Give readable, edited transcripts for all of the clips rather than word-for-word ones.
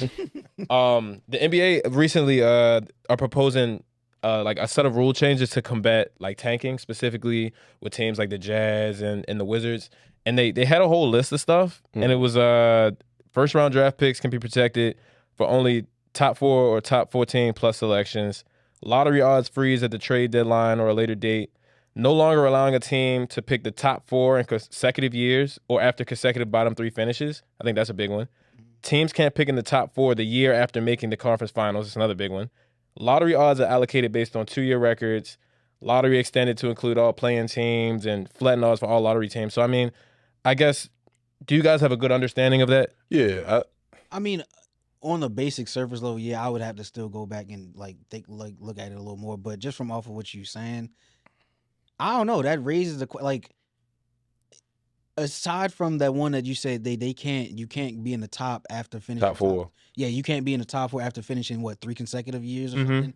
anyways, the NBA recently are proposing like a set of rule changes to combat like tanking, specifically with teams like the Jazz and the Wizards. And they had a whole list of stuff, and it was first round draft picks can be protected for only top 4 or top 14 plus selections. Lottery odds freeze at the trade deadline or a later date. No longer allowing a team to pick the top 4 in consecutive years or after consecutive bottom 3 finishes. I think that's a big one. Teams can't pick in the top 4 the year after making the conference finals. It's another big one. Lottery odds are allocated based on 2-year records. Lottery extended to include all playing teams and flattened odds for all lottery teams. So, I mean, I guess, do you guys have a good understanding of that? Yeah. I mean, on the basic surface level, yeah, I would have to still go back and like look at it a little more. But just from off of what you're saying, I don't know. That raises the like. Aside from that one that you said you can't be in the top after finishing Top 4. Yeah, you can't be in the top 4 after finishing 3 consecutive years or something.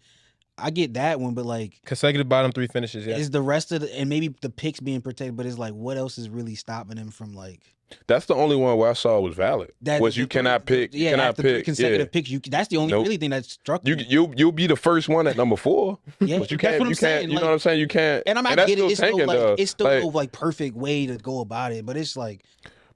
I get that one, but like consecutive bottom 3 finishes. Yeah, is the rest of and maybe the picks being protected, but it's like what else is really stopping them from like. That's the only one where I saw was valid. You cannot pick. Yeah, cannot after pick consecutive picks. That's the only really thing that struck me. You'll be the first one at number 4. Yeah, but you can't. You can't. You know what I'm saying? You can't. And I get it. It's still no like perfect way to go about it, but it's like.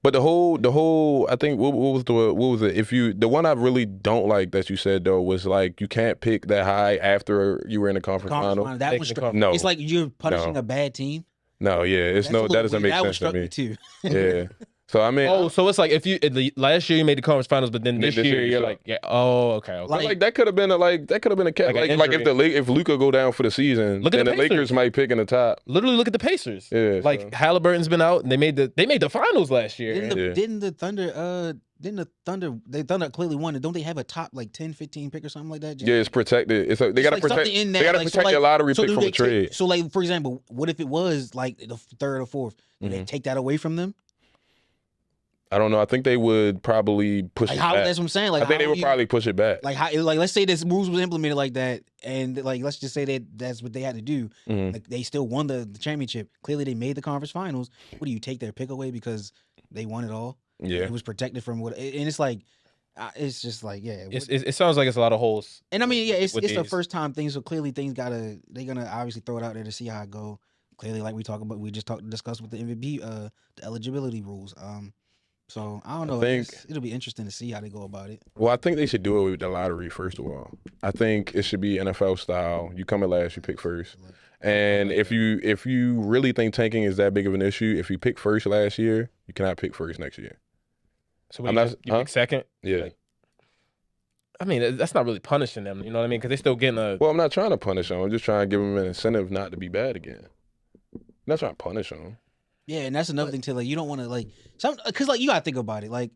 But the whole. I think what was it? If you the one I really don't like that you said though was like you can't pick that high after you were in the conference final. That was no. It's like you're punishing a bad team. No, yeah, that doesn't make sense to me. Too. Yeah. So I mean, so it's like if you last year you made the conference finals, but then this year you're like, yeah, okay. Like that could have been a cat. Like if Luka go down for the season, then the Lakers might pick in the top. Literally, look at the Pacers. Yeah, like Halliburton's been out, and they made the finals last year. Didn't the Thunder clearly won it? Don't they have a top like 10, 15 pick or something like that? Yeah, it's protected. It's they got to protect. They got to protect their lottery pick from a trade. So like for example, what if it was like the 3rd or 4th? Did they take that away from them? I don't know. I think they would probably push it back. That's what I'm saying. Like, I think they would probably push it back. Like, let's say this rules was implemented like that, and like, let's just say that's what they had to do. Like, they still won the championship. Clearly, they made the conference finals. What do you take their pick away because they won it all? Yeah, it was protected from what, and it's like, it's just like, yeah. It sounds like it's a lot of holes. And I mean, yeah, it's the first time thing, so clearly they're gonna obviously throw it out there to see how it go. Clearly, like we discussed with the MVP, the eligibility rules. So I don't know. It'll be interesting to see how they go about it. Well, I think they should do it with the lottery first of all. I think it should be NFL style. You come in last, you pick first. And if you really think tanking is that big of an issue, if you pick first last year, you cannot pick first next year. So you pick second? Yeah. I mean, that's not really punishing them. You know what I mean? Because they're still getting a. Well, I'm not trying to punish them. I'm just trying to give them an incentive not to be bad again. I'm not trying to punish them. Yeah, and that's another thing too. Like, you don't want to because like you gotta think about it. Like,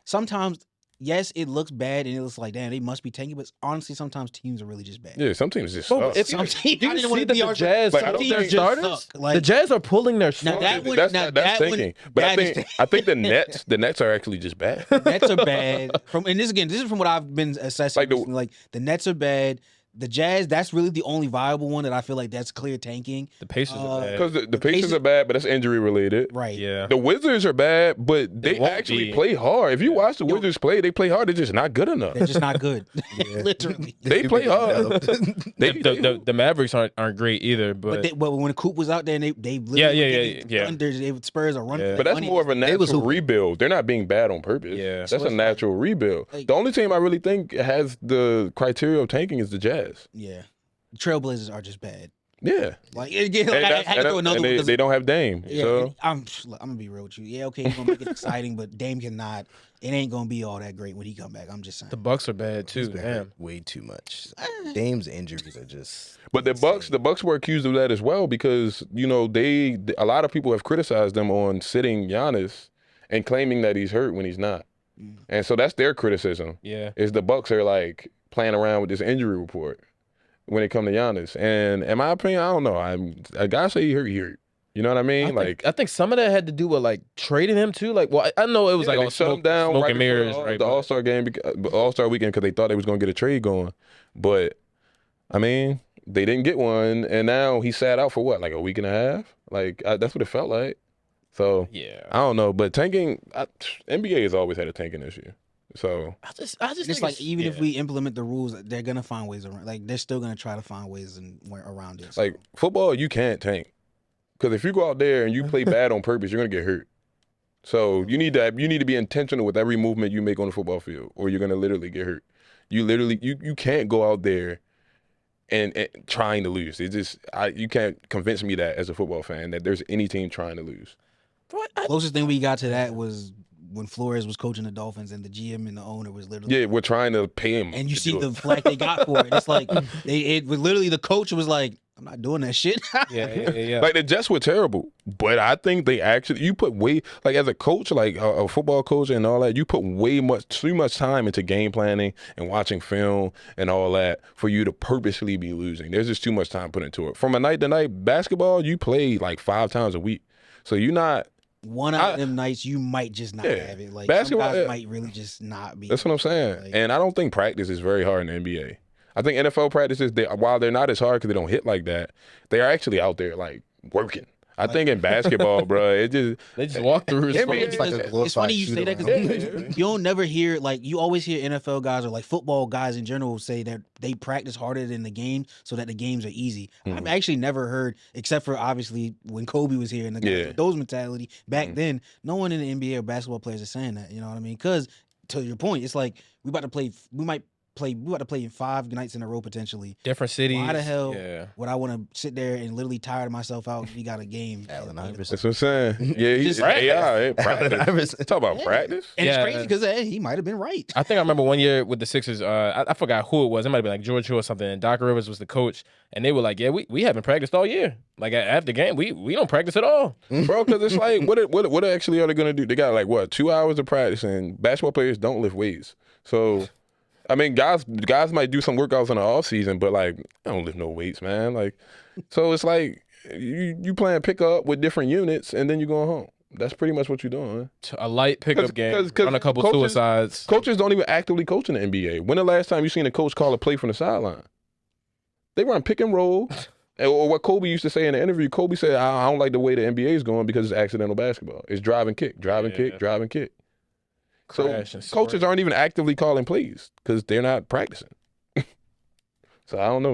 sometimes, yes, it looks bad and it looks like, damn, they must be tanking. But honestly, sometimes teams are really just bad. Yeah, some teams just suck. Some teams, do you see that the Jazz, starters? The Jazz are pulling their starters. That's thinking. But I think the Nets are actually just bad. The Nets are bad. This is from what I've been assessing. Like the Nets are bad. The Jazz, that's really the only viable one that I feel like that's clear tanking. The Pacers are bad. Because the Pacers are bad, but that's injury related. Right. Yeah. The Wizards are bad, but they actually play hard. If you watch the Wizards play, they play hard. They're just not good enough. They're just not good. Literally. They play hard. The Mavericks aren't great either. But when Coop was out there, and they literally Spurs are running. But that's more of a natural rebuild. They're not being bad on purpose. Yeah. That's a natural rebuild. The only team I really think has the criteria of tanking is the Jazz. Yeah, Trailblazers are just bad. Yeah, I had to throw another one. They don't have Dame. Yeah, so. I'm gonna be real with you. Yeah, okay, you're gonna make it exciting, but Dame cannot. It ain't gonna be all that great when he come back. I'm just saying. The Bucks are bad too. Damn, way too much. Dame's injuries are just. But the Bucks were accused of that as well because a lot of people have criticized them on sitting Giannis and claiming that he's hurt when he's not, and so that's their criticism. Yeah, is the Bucks are like playing around with this injury report when it comes to Giannis. And in my opinion, I don't know. I gotta say he hurt. You know what I mean? I think some of that had to do with like trading him too. Like, well, I know it was like all shut him down smoke right and mirrors, right? The All-Star game, All-Star weekend, because they thought they was gonna get a trade going. But I mean, they didn't get one, and now he sat out for what, like a week and a half? Like that's what it felt like. So yeah, I don't know. But tanking, NBA has always had a tanking issue. So I just It's think like even if yeah. we implement the rules, they're gonna find ways around. Like they're still gonna try to find ways around it. So. like football, you can't tank because if you go out there and you play bad on purpose, you're gonna get hurt. So you need to be intentional with every movement you make on the football field, or you're gonna literally get hurt. You can't go out there and trying to lose. You can't convince me that as a football fan that there's any team trying to lose. Closest thing we got to that was when Flores was coaching the Dolphins and the GM and the owner was literally Yeah, we're trying to pay him. and you to see do the it. flack they got for it. It's like it was literally the coach was like, I'm not doing that shit. Yeah. Like the Jets were terrible, but I think they actually you put way like as a coach, like a football coach and all that, you put too much time into game planning and watching film and all that for you to purposely be losing. There's just too much time put into it. From a night to night basketball, you play like 5 times a week, so you're not. One out of them nights you might just not have it. Like Basketball, some guys yeah. might really just not be. That's what I'm saying. Like- And I don't think practice is very hard in the NBA. I think NFL practices, while they're not as hard because they don't hit like that, they are actually out there like working. I think in basketball, bro, They just walk through. NBA It's like a It's glorified funny you say that because shoot-around. you don't never hear like you always hear NFL guys or like football guys in general say that they practice harder than the game so that the games are easy. I've actually never heard, except for obviously when Kobe was here and the guys with those mentality back then. No one in the NBA or basketball players are saying that. You know what I mean? Because to your point, it's like we about to play in 5 nights in a row potentially. Different cities. Why the hell Yeah. would I want to sit there and literally tire myself out? We got a game. Allen Iverson. That's what I'm saying. Yeah, he's Just practice. Talk about practice. And Yeah. it's crazy because he might have been right. I think I remember one year with the Sixers, I forgot who it was. It might have been like George Hill or something. And Doc Rivers was the coach. And they were like, yeah, we haven't practiced all year. Like after the game, we don't practice at all. Bro, because it's like, what actually are they going to do? They got like, what, 2 hours of practice, and basketball players don't lift weights. So, I mean, guys might do some workouts in the off season, but like, I don't lift no weights, man. Like, so it's like you playing pickup with different units, and then you going home. That's pretty much what you're doing. A light pickup game, 'cause run a couple coaches- suicides. Coaches don't even actively coach in the NBA. When the last time you seen a coach call a play from the sideline? They run pick and roll. Or what Kobe used to say in the interview, Kobe said, I don't like the way the NBA is going because it's accidental basketball. It's drive and kick, drive and kick, drive and kick. Crash So and coaches aren't even actively calling plays because they're not practicing. So I don't know,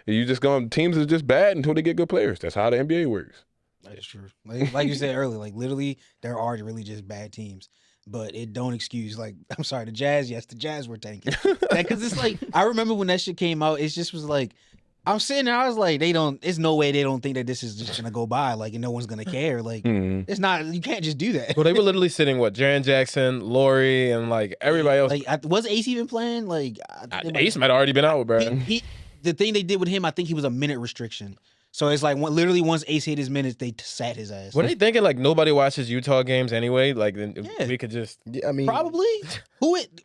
man. Teams are just bad until they get good players. That's how the NBA works. That's true. Like you said earlier, like literally there are really just bad teams. But it don't excuse, like, I'm sorry, the Jazz, yes, the Jazz were tanking. Because it's like, I remember when that shit came out, it just was like, I'm sitting there, I was like, there's no way they don't think that this is just going to go by, like, and no one's going to care. Like, it's not, you can't just do that. Well, they were literally sitting, Jaren Jackson, Laurie, and like everybody else. Like, was Ace even playing? Like, Ace might have already been out, bro. The thing they did with him, I think he was a minute restriction. So it's like literally once Ace hit his minutes, they sat his ass. Were they thinking like nobody watches Utah games anyway? Like then we could just Yeah, I mean, probably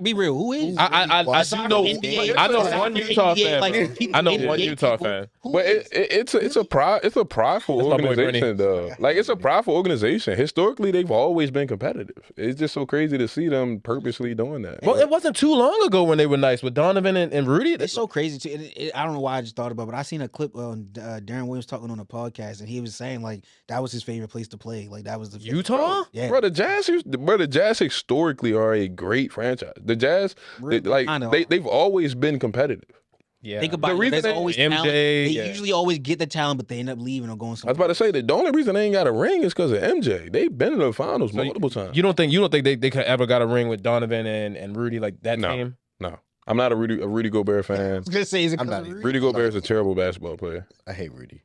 be real. Who is? I do know NBA, I know soccer, one Utah NBA, fan. like, bro. people- I know NBA one Utah people. fan. Who But is? it's a prideful That's my boy organization, Bernie. though. Like it's a prideful organization. Historically, they've always been competitive. It's just so crazy to see them purposely doing that. Well, it wasn't too long ago when they were nice with Donovan and Rudy. It's so crazy too. I don't know why I just thought about it, but I seen a clip on Darren Williams talking on a podcast, and he was saying like that was his favorite place to play. Like that was the Utah? Yeah, Bro, the Jazz historically are a great franchise. The Jazz, they've always been competitive. Yeah. Think about The it. reason There's they- always MJ, talent. They yeah. usually always get the talent, but they end up leaving or going I was somewhere. about to say that the only reason they ain't got a ring is because of MJ. They've been in the finals multiple times. You don't think they could ever got a ring with Donovan and Rudy like that No. team? No, I'm not a Rudy Gobert fan. I was gonna say, is it I'm 'cause not of either. Rudy? Rudy Gobert is a terrible basketball player. I hate Rudy.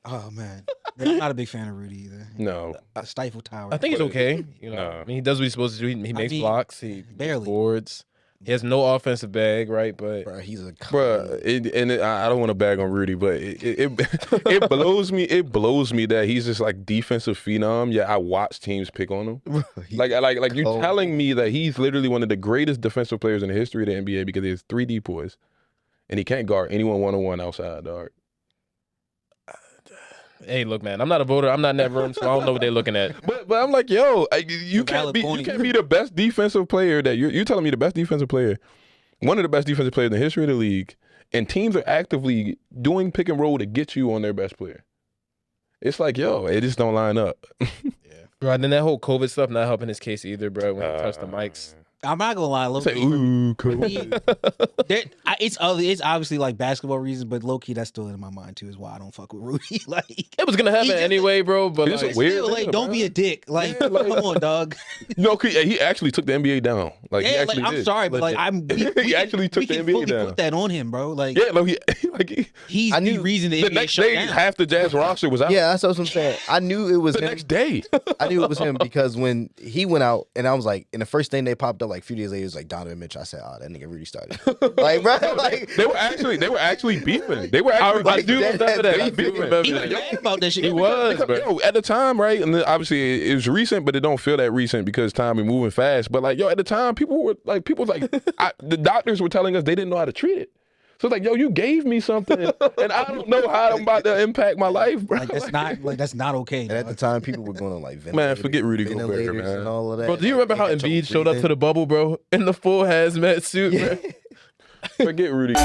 Oh man, I'm not a big fan of Rudy either. No, The Stifle Tower. I think he's okay. You know, No. I mean, he does what he's supposed to do. He makes mean, blocks. He barely. boards. He has no offensive bag, right? But Bro, he's a bro, I don't want to bag on Rudy, but it blows me. It blows me that he's just like defensive phenom. Yeah, I watch teams pick on him. Like you cold. telling me that he's literally one of the greatest defensive players in the history of the NBA because he has 3 depoys, and he can't guard anyone 1-on-1 outside the arc. hey, look, man, I'm not a voter. I'm not in that room, so I don't know what they're looking at. But I'm like, yo, you can't valid be point. the best defensive player that you're telling me the best defensive player, one of the best defensive players in the history of the league, and teams are actively doing pick and roll to get you on their best player. It's like, yo, it just don't line up. Bro, and then that whole COVID stuff not helping his case either, bro. When he touched the mics, I'm not gonna lie, low Say, key. ooh, cool. It's obviously like basketball reasons, but low key that's still in my mind too. Is why I don't fuck with Rudy. Like It was gonna happen just- anyway, bro. But It's like, weird. still, like, nigga, don't bro. be a dick. Like, Yeah, like- come on, dog. No, he actually took the NBA down. Like, he Yeah, actually like I'm did. sorry, but like He actually took we the can NBA fully down. put that on him, bro. Like Yeah, like he's I the knew reason the the NBA next shut day, down. half the Jazz roster was out. Yeah, that's what I'm saying. I knew it was the him. next day. I knew it was him because when he went out, and I was like, and the first thing they popped up like a few days later was like Donovan Mitchell. I said, "Oh, that nigga Rudy started." Like, bro, like They were actually beefing. They were actually I do remember that. I do beefing. remember He was that. mad about that shit. He was, bro. Yo, at the time, right? And then obviously it was recent, but it don't feel that recent because time is moving fast. But like, yo, at the time, people was like, the doctors were telling us they didn't know how to treat it. So it's like, yo, you gave me something, and I don't know how I'm about to impact my life, bro. Like that's not okay. and at the dog. time, people were going on like Man, forget Rudy Gobert, ventilators man. and all of that. Bro, do you remember how They got your Embiid showed up to breathing. the bubble, bro, in the full hazmat suit, bro? Forget Rudy.